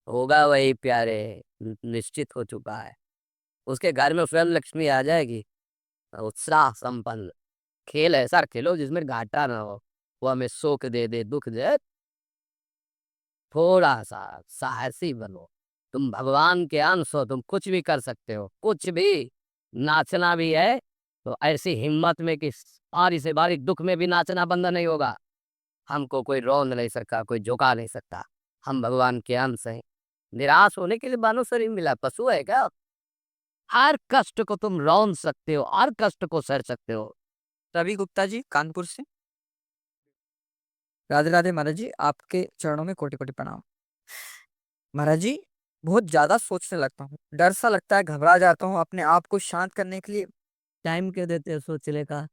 होगा वही प्यारे, निश्चित हो चुका है। उसके घर में स्वयं लक्ष्मी आ जाएगी। उत्साह संपन्न। खेल ऐसा खेलो जिसमें घाटा ना हो। वो हमें सुख दे दे दुख दे। थोड़ा सा साहसी बनो। तुम भगवान के अंश हो, तुम कुछ भी कर सकते हो, कुछ भी। नाचना भी है तो ऐसी हिम्मत में कि बारी से बारी दुख में भी नाचना बंद नहीं होगा। हमको कोई रोन नहीं सकता, कोई झुका नहीं सकता। हम भगवान के अंश हैं। निराश होने के लिए मानो शरीर मिला, पशु है क्या? हर कष्ट को तुम रौन सकते हो, हर कष्ट को सह सकते हो। रवि गुप्ता जी, कानपुर से। राधे राधे महाराज जी, आपके चरणों में कोटि कोटि प्रणाम। महाराज जी, बहुत ज्यादा सोचने लगता हूँ, डर सा लगता है, घबरा जाता हूँ। अपने आप को शांत करने के लिए टाइम क्यों देते हो सोचने का?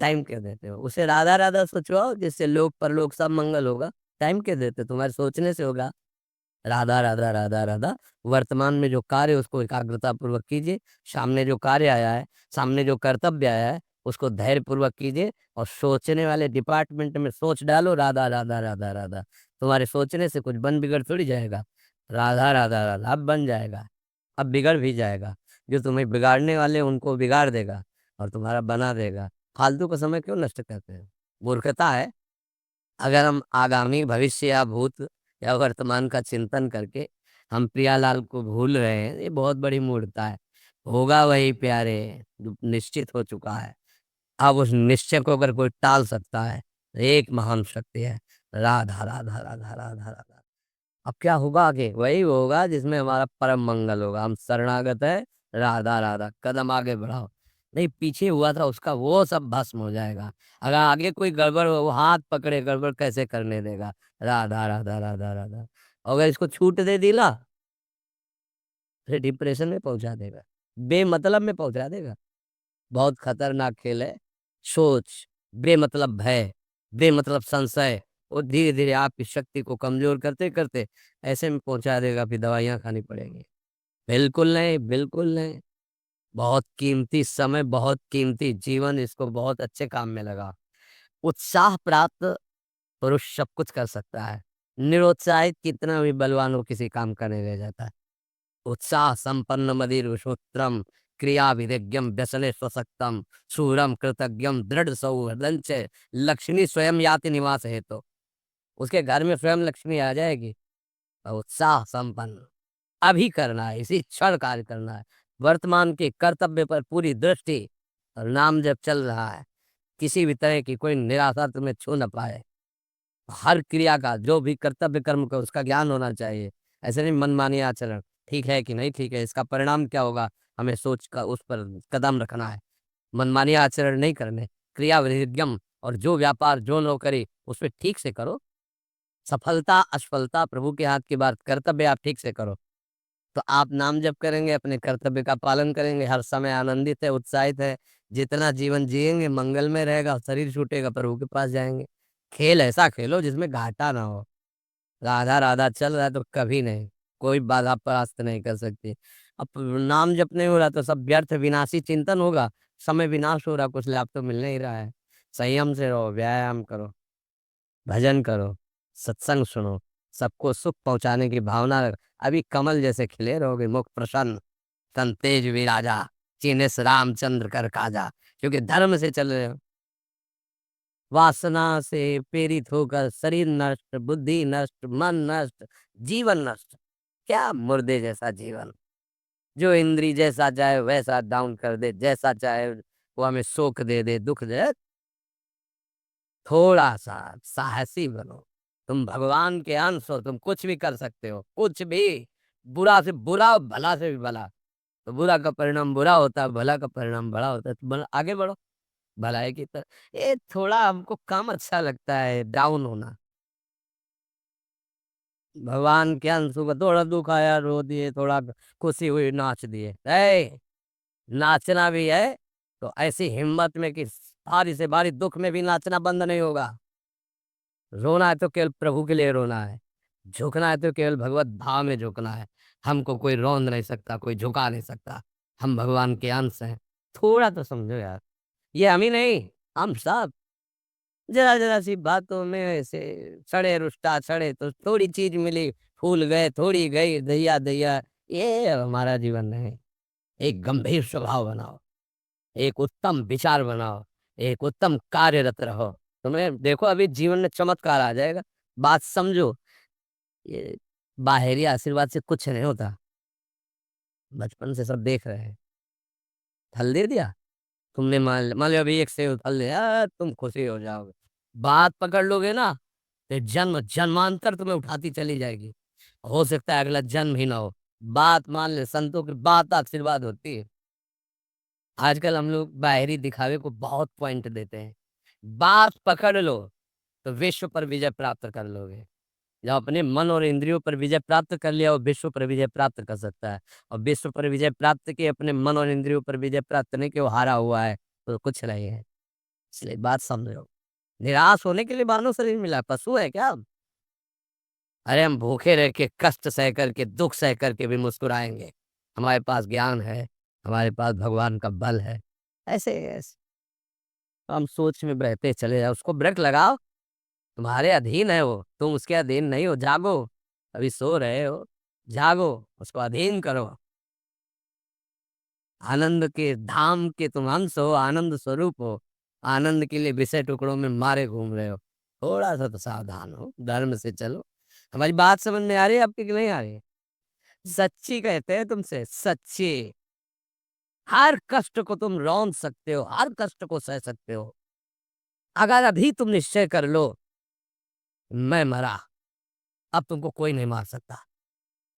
टाइम क्यों देते हो? उसे राधा राधा सोचवाओ, जिससे लोक परलोक सब मंगल होगा। टाइम क्यों देते हो? तुम्हारे सोचने से होगा। राधा राधा राधा राधा। वर्तमान में जो कार्य है, उसको एकाग्रता पूर्वक कीजिए। सामने जो कार्य आया है, सामने जो कर्तव्य आया है, उसको धैर्य पूर्वक कीजिए। और सोचने वाले डिपार्टमेंट में सोच डालो राधा राधा राधा राधा। तुम्हारे सोचने से कुछ बन बिगड़ थोड़ी जाएगा। राधा राधा राधा अब बन जाएगा। अब बिगड़ भी जाएगा। जो तुम्हें बिगाड़ने वाले हैं, उनको बिगाड़ देगा और तुम्हारा बना देगा। फालतू का समय क्यों नष्ट करते हैं? मूर्खता है। अगर हम आगामी भविष्य या भूत या वर्तमान का चिंतन करके हम प्रियालाल को भूल रहे हैं, ये बहुत बड़ी मूर्खता है। होगा वही प्यारे, जो निश्चित हो चुका है। अब उस निश्चय को अगर कोई टाल सकता है तो एक महान शक्ति है। राधा राधा राधा राधा राधा। अब क्या होगा आगे? वही होगा जिसमें हमारा परम मंगल होगा। हम शरणागत है। राधा राधा, कदम आगे बढ़ाओ। नहीं, पीछे हुआ था उसका वो सब भस्म हो जाएगा। अगर आगे कोई गड़बड़ हो, वो हाथ पकड़े गड़बड़ कैसे करने देगा? राधा राधा राधा राधा। अगर इसको छूट दे दिला, फिर डिप्रेशन में पहुंचा देगा। बेमतलब में पहुंचा देगा। बहुत खतरनाक खेल है। सोच, बेमतलब भय, बेमतलब संशय, वो धीरे धीरे आपकी शक्ति को कमजोर करते करते ऐसे में पहुंचा देगा, फिर दवाइयां खानी पड़ेंगी। बिल्कुल नहीं, बिल्कुल नहीं। बहुत कीमती समय, बहुत कीमती जीवन, इसको बहुत अच्छे काम में लगा। उत्साह प्राप्त पुरुष सब कुछ कर सकता है। निरुत्साहित कितना भी बलवान हो, किसी काम करने ले जाता है। उत्साह संपन्न मदिर विशोत्रम, क्रिया विधिज्ञम व्यसने स्वसक्तम, शूरम कृतज्ञम दृढ़ सौहृदंच, लक्ष्मी स्वयं याति निवास है। तो उसके घर में स्वयं लक्ष्मी आ जाएगी। और उत्साह संपन्न अभी करना है, इसी क्षण कार्य करना है। वर्तमान के कर्तव्य पर पूरी दृष्टि। और नाम जब चल रहा है, किसी भी तरह की कोई निराशा तुम्हें छू न पाए। हर क्रिया का, जो भी कर्तव्य कर्म का, उसका ज्ञान होना चाहिए। ऐसे नहीं मनमानी आचरण, ठीक है कि नहीं ठीक है, इसका परिणाम क्या होगा, हमें सोच कर उस पर कदम रखना है। मनमानी आचरण नहीं करने। क्रिया विधिज्ञम, और जो व्यापार जो नौकरी उसमें ठीक से करो। सफलता असफलता प्रभु के हाथ की बात, कर्तव्य आप ठीक से करो। तो आप नाम जप करेंगे, अपने कर्तव्य का पालन करेंगे, हर समय आनंदित है, उत्साहित है। जितना जीवन जिएंगे मंगल में रहेगा, शरीर छूटेगा प्रभु के पास जाएंगे। खेल ऐसा खेलो जिसमें घाटा ना हो। राधा राधा चल रहा है तो कभी नहीं, कोई बाधा परास्त नहीं कर सकती। अब नाम जप नहीं हो रहा तो सब व्यर्थ विनाशी चिंतन होगा। समय विनाश हो रहा, कुछ लाभ तो मिल नहीं रहा है। संयम से रहो, व्यायाम करो, भजन करो, सत्संग सुनो, सबको सुख पहुंचाने की भावना रख। अभी कमल जैसे खिले रहोगे, मुख प्रसन्न, तन तेज विराजा, चिन्हिस रामचंद्र कर काजा। क्योंकि धर्म से चल रहे हो। वासना से प्रेरित होकर शरीर नष्ट, बुद्धि नष्ट, मन नष्ट, जीवन नष्ट। क्या मुर्दे जैसा जीवन। जो इंद्री जैसा चाहे वैसा डाउन कर दे, जैसा चाहे वो हमें सुख दे दे दुख दे। थोड़ा सा साहसी बनो। तुम भगवान के अंश हो, तुम कुछ भी कर सकते हो, कुछ भी। बुरा से बुरा, भला से भी भला। तो बुरा का परिणाम बुरा होता है, भला का परिणाम बड़ा होता है। तो आगे बढ़ो भलाई की तरफ। ये थोड़ा हमको कम अच्छा लगता है डाउन होना। भगवान के अंश को थोड़ा दुख आया रो दिए, थोड़ा खुशी हुई नाच दिए। नाचना भी है तो ऐसी हिम्मत में कि भारी से भारी दुख में भी नाचना बंद नहीं होगा। रोना है तो केवल प्रभु के लिए रोना है। झुकना है तो केवल भगवत भाव में झुकना है। हमको कोई रोन नहीं सकता, कोई झुका नहीं सकता। हम भगवान के अंश हैं। थोड़ा तो समझो यार। ये हम ही नहीं, हम सब। जरा-जरा सी बातों में ऐसे सड़े रुष्टा सड़े तो थोड़ी चीज़ मिली, फूल गए, थोड़ी गई, दैया-दैया, ये हमारा जीवन नहीं। एक गंभीर स्वभाव बनाओ, एक उत्तम विचार बनाओ, एक उत्तम कार्यरत रहो। तुम्हें देखो अभी जीवन में चमत्कार आ जाएगा। बात समझो, ये बाहरी आशीर्वाद से कुछ नहीं होता। बचपन से सब देख रहे हैं। फल दे दिया, तुमने मान लो अभी एक सेब फल दिया, तुम खुशी हो जाओगे। बात पकड़ लोगे ना, तो जन्मांतर तुम्हें उठाती चली जाएगी। हो सकता है अगला जन्म ही ना हो। बात मान ले, संतों की बात आशीर्वाद होती है। आजकल हम लोग बाहरी दिखावे को बहुत पॉइंट देते हैं। बात पकड़ लो, तो विश्व पर विजय प्राप्त कर लोगे। जब अपने मन और इंद्रियों पर विजय प्राप्त कर लिया, वो विश्व पर विजय प्राप्त कर सकता है। और विश्व पर विजय प्राप्त किए, अपने मन और इंद्रियों पर विजय प्राप्त नहीं किया, वो हारा हुआ है, तो कुछ नहीं है। इसलिए बात समझो। निराश होने के लिए मानव शरीर मिला, पशु है क्या हम? अरे हम भूखे रह के, कष्ट सह करके, दुःख सह करके भी मुस्कुराएँगे। हमारे पास ज्ञान है, हमारे पास भगवान का बल है। ऐसे हम सोच में बहते चले जाओ, उसको ब्रेक लगाओ, तुम्हारे अधीन है वो, तुम उसके अधीन नहीं हो, जागो। अभी सो रहे हो, जागो, उसको अधीन करो। आनंद के धाम के तुम अंश हो, आनंद स्वरूप हो। आनंद के लिए विषय टुकड़ों में मारे घूम रहे हो। थोड़ा-सा तो सावधान हो, धर्म से चलो। हमारी बात समझ में आ रही है आपकी कि नहीं आ रही है? सच्ची कहते हैं तुमसे, सच्ची। हर कष्ट को तुम रौंद सकते हो, हर कष्ट को सह सकते हो। अगर अभी तुम निश्चय कर लो, मैं मरा, अब तुमको कोई नहीं मार सकता।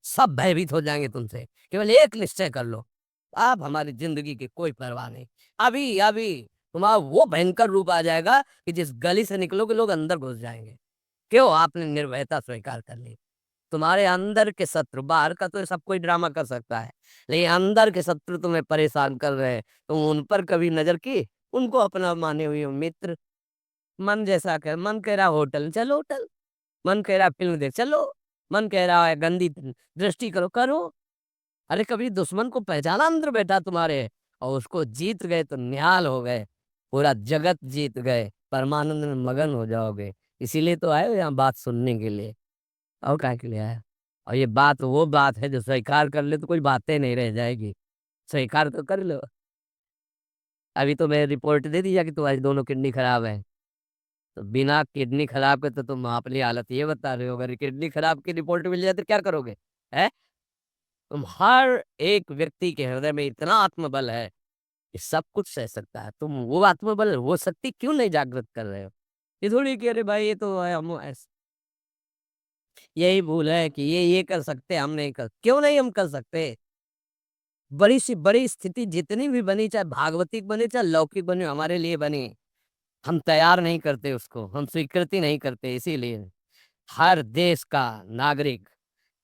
सब भयभीत हो जाएँगे तुमसे। केवल एक निश्चय कर लो, अब हमारी ज़िंदगी की कोई परवाह नहीं। अभी तुम्हारा वो भयंकर रूप आ जाएगा कि जिस गली से निकलोगे लोग अंदर घुस जाएँगे। क्यों? आपने निर्भयता स्वीकार कर ली। तुम्हारे अंदर के शत्रु, बाहर का तो सब कोई ड्रामा कर सकता है, लेकिन अंदर के शत्रु तुम्हें परेशान कर रहे हैं, तुम उन पर कभी नज़र की? उनको अपना माने हुए हो मित्र। मन जैसा कर, मन कह रहा होटल, चलो होटल। मन कह रहा फ़िल्म देख, चलो। मन कह रहा है गंदी दृष्टि करो, करो। अरे कभी दुश्मन को पहचाना अंदर बैठा तुम्हारे, और उसको जीत गए तो निहाल हो गए। पूरा जगत जीत गए, परमानंद में मगन हो जाओगे। इसीलिए तो आए हो यहाँ बात सुनने के लिए, और काहे के लिए आए हो? और ये बात वो बात है जो स्वीकार कर ले तो कोई बातें नहीं रह जाएगी। स्वीकार तो कर लो। अभी तो मैं रिपोर्ट दे दिया कि तुम्हारी दोनों किडनी खराब है। तो बिना किडनी खराब के तो तुम अपनी हालत ये बता रहे हो, अगर किडनी खराब की रिपोर्ट मिल जाए तो क्या करोगे? हैं? तुम हर एक व्यक्ति के हृदय में इतना आत्मबल है कि सब कुछ सह सकता है। तुम वो आत्मबल, वो शक्ति क्यों नहीं जागृत कर रहे हो? ये थोड़ी कि अरे भाई ये तो है, हम ऐस यही भूल है कि ये कर सकते हैं, हम नहीं कर, क्यों नहीं हम कर सकते? बड़ी सी बड़ी स्थिति जितनी भी बनी, चाहे भागवतिक बने, चाहे लौकिक बने, हमारे लिए बनी। हम तैयार नहीं करते उसको, हम स्वीकृति नहीं करते, इसीलिए। हर देश का नागरिक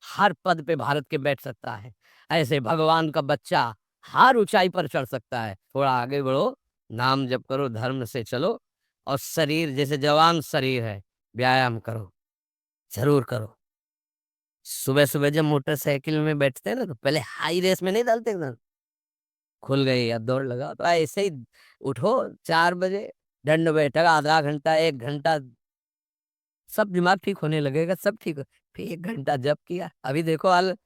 हर पद पे भारत के बैठ सकता है। ऐसे भगवान का बच्चा हर ऊँचाई पर चढ़ सकता है। थोड़ा आगे बढ़ो, नाम जप करो, धर्म से चलो, और शरीर जैसे जवान शरीर है, व्यायाम करो, ज़रूर करो। सुबह-सुबह जब मोटरसाइकिल में बैठते हैं ना, तो पहले हाई रेस में नहीं डालते एकदम, खुल गई अब दौड़ लगाओ, तो ऐसे ही उठो 4 बजे, दंड बैठक आधा घंटा, 1 घंटा, सब दिमाग ठीक होने लगेगा, सब ठीक हो। फिर 1 घंटा जप किया, अभी देखो हाल,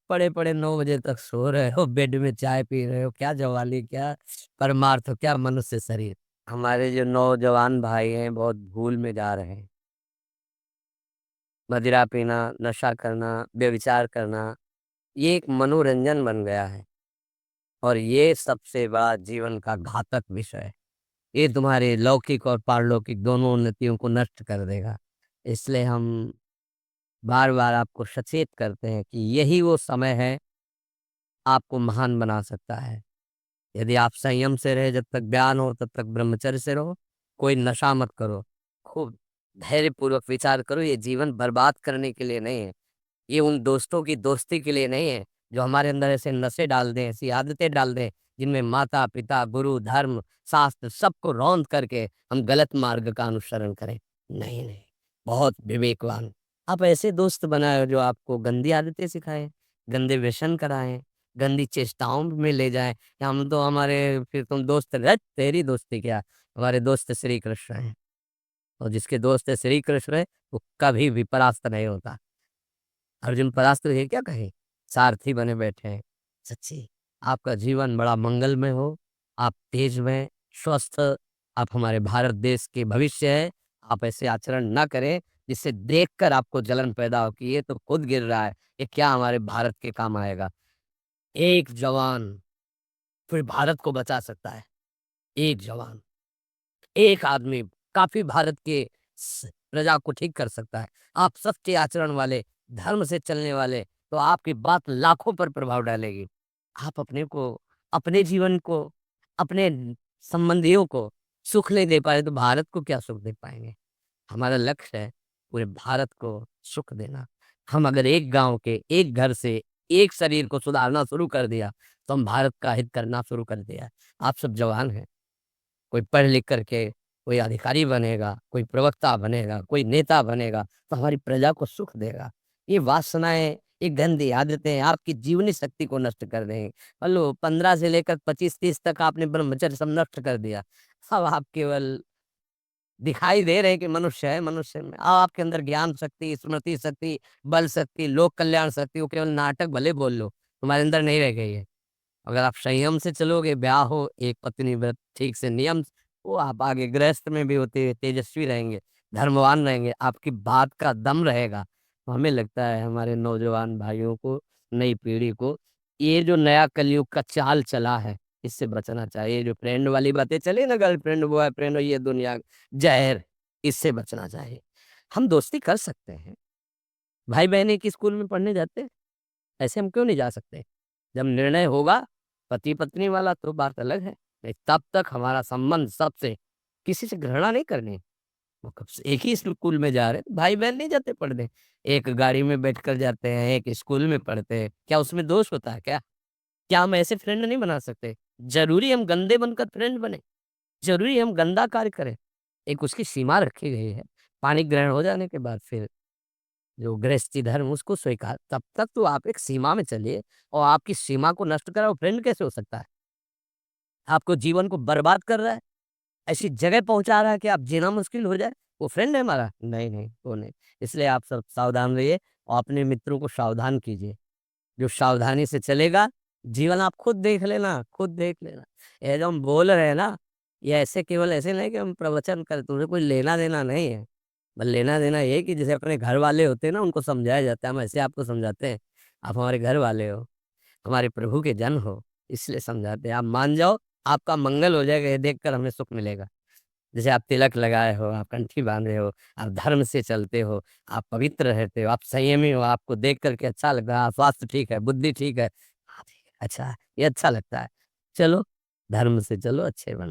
पड़े-पड़े 9 बजे तक सो रहे हो, बेड में चाय पी रहे हो, क्या जवानी, क्या परमार्थ, क्या मनुष्य शरीर। हमारे जो नौजवान भाई हैं, बहुत भूल में जा रहे हैं। मदिरा पीना, नशा करना, व्यभिचार करना, ये एक मनोरंजन बन गया है, और ये सबसे बड़ा जीवन का घातक विषय है। ये तुम्हारे लौकिक और पारलौकिक दोनों उन्नतियों को नष्ट कर देगा। इसलिए हम बार-बार आपको सचेत करते हैं कि यही वो समय है, आपको महान बना सकता है। यदि आप संयम से रहे, जब तक ज्ञान हो तब तक ब्रह्मचर्य से रहो, कोई नशा मत करो, खूब धैर्यपूर्वक विचार करो, ये जीवन बर्बाद करने के लिए नहीं है, ये उन दोस्तों की दोस्ती के लिए नहीं है, जो हमारे अंदर ऐसे नशे डाल दें, ऐसी आदतें डाल दें, जिनमें माता-पिता, गुरु, धर्म, शास्त्र सबको रौंद करके हम गलत मार्ग का अनुसरण करें। नहीं, नहीं, बहुत विवेकवान। आप ऐसे दोस्त बनाए जो आपको गंदी आदतें सिखाएँ, गंदे व्यसन कराएँ, गंदी चेष्टाओं में ले जाएँ, कि हम तो हमारे फिर तुम दोस्त, धत तेरी दोस्ती क्या, हमारे दोस्त श्री कृष्ण हैं। और जिसके दोस्त है श्री कृष्ण वो कभी भी परास्त नहीं होता। अर्जुन परास्त हुए क्या कहे, सारथी बने बैठे हैं। सच्ची आपका जीवन बड़ा मंगलमय हो, आप तेज में स्वस्थ, आप हमारे भारत देश के भविष्य है। आप ऐसे आचरण ना करें जिससे देखकर आपको जलन पैदा हो कि ये तो खुद गिर रहा है, ये क्या हमारे भारत के काम आएगा। एक जवान फिर भारत को बचा सकता है। एक जवान, एक आदमी काफ़ी भारत के प्रजा को ठीक कर सकता है। आप सच्चे आचरण वाले, धर्म से चलने वाले, तो आपकी बात लाखों पर प्रभाव डालेगी। आप अपने को, अपने जीवन को, अपने संबंधियों को सुख नहीं दे पाए तो भारत को क्या सुख दे पाएँगे? हमारा लक्ष्य है पूरे भारत को सुख देना। हम अगर एक गाँव के, एक घर से, एक शरीर को सुधारना शुरू कर दिया, तो हम भारत का हित करना शुरू कर दिया। आप सब जवान हैं। कोई पढ़ लिख करके कोई अधिकारी बनेगा, कोई प्रवक्ता बनेगा, कोई नेता बनेगा, तो हमारी प्रजा को सुख देगा। ये वासनाएँ, ये गंदी आदतें आपकी जीवनी शक्ति को नष्ट कर देंगी। मान लो 15 से लेकर 25-30 तक आपने ब्रह्मचर्य सब नष्ट कर दिया। अब आप केवल दिखाई दे रहे हैं कि मनुष्य है, मनुष्य में अब आपके अंदर ज्ञान शक्ति, स्मृति शक्ति, बल शक्ति, लोक कल्याण शक्ति, वो केवल नाटक भले बोल लो, तुम्हारे अंदर नहीं रह गई है। अगर आप संयम से चलोगे, ब्याह हो, एक पत्नी व्रत ठीक से नियम वो आप आगे गृहस्थ में भी होते हुए तेजस्वी रहेंगे, धर्मवान रहेंगे, आपकी बात का दम रहेगा। तो हमें लगता है हमारे नौजवान भाइयों को, नई पीढ़ी को, ये जो नया कलयुग का चाल चला है, इससे बचना चाहिए। ये जो फ्रेंड वाली बातें चली ना, गर्लफ्रेंड, बॉयफ्रेंड और ये दुनिया ज़हर, इससे बचना चाहिए। हम दोस्ती कर सकते हैं, भाई-बहन एक ही स्कूल में पढ़ने जाते हैं, ऐसे हम क्यों नहीं जा सकते? जब निर्णय होगा पति-पत्नी वाला तो बात अलग है, नहीं तब तक हमारा संबंध सबसे किसी से घृणा नहीं करनी। वो कब से एक ही स्कूल में जा रहे हैं, भाई-बहन नहीं जाते पढ़ने, एक गाड़ी में बैठकर जाते हैं, एक स्कूल में पढ़ते हैं, क्या उसमें दोष होता है क्या? क्या हम ऐसे फ्रेंड नहीं बना सकते? ज़रूरी हम गंदे बनकर फ्रेंड बने? ज़रूरी हम गंदा कार्य करें? एक उसकी सीमा रखी गई है, पानी ग्रहण हो जाने के बाद फिर जो गृहस्थी धर्म उसको स्वीकार, तब तक तो आप एक सीमा में चलिए और आपकी सीमा को नष्ट करा वो फ्रेंड कैसे हो सकता है? आपको जीवन को बर्बाद कर रहा है, ऐसी जगह पहुँचा रहा है कि आप जीना मुश्किल हो जाए, वो फ्रेंड है हमारा? नहीं, नहीं, वो नहीं। इसलिए आप सब सावधान रहिए और अपने मित्रों को सावधान कीजिए। जो सावधानी से चलेगा, जीवन आप खुद देख लेना, खुद देख लेना। ये जो हम बोल रहे हैं ना, ये ऐसे केवल ऐसे नहीं कि हम प्रवचन कर तुम्हें कोई लेना-देना नहीं है। बस लेना-देना ये है कि जैसे अपने घर वाले होते हैं ना, उनको समझाया जाता है, हम ऐसे आपको समझाते हैं। आप हमारे घर वाले हो, हमारे प्रभु के जन हो, इसलिए समझाते हैं। आप मान जाओ, आपका मंगल हो जाएगा, ये देखकर हमें सुख मिलेगा। जैसे आप तिलक लगाए हो, आप कंठी बाँधे हो, आप धर्म से चलते हो, आप पवित्र रहते हो, आप संयमी हो, आपको देख कर के अच्छा लगता है, स्वास्थ्य ठीक है, बुद्धि ठीक है। हाँ, ठीक है, अच्छा, ये अच्छा लगता है। चलो, धर्म से चलो, अच्छे बनो।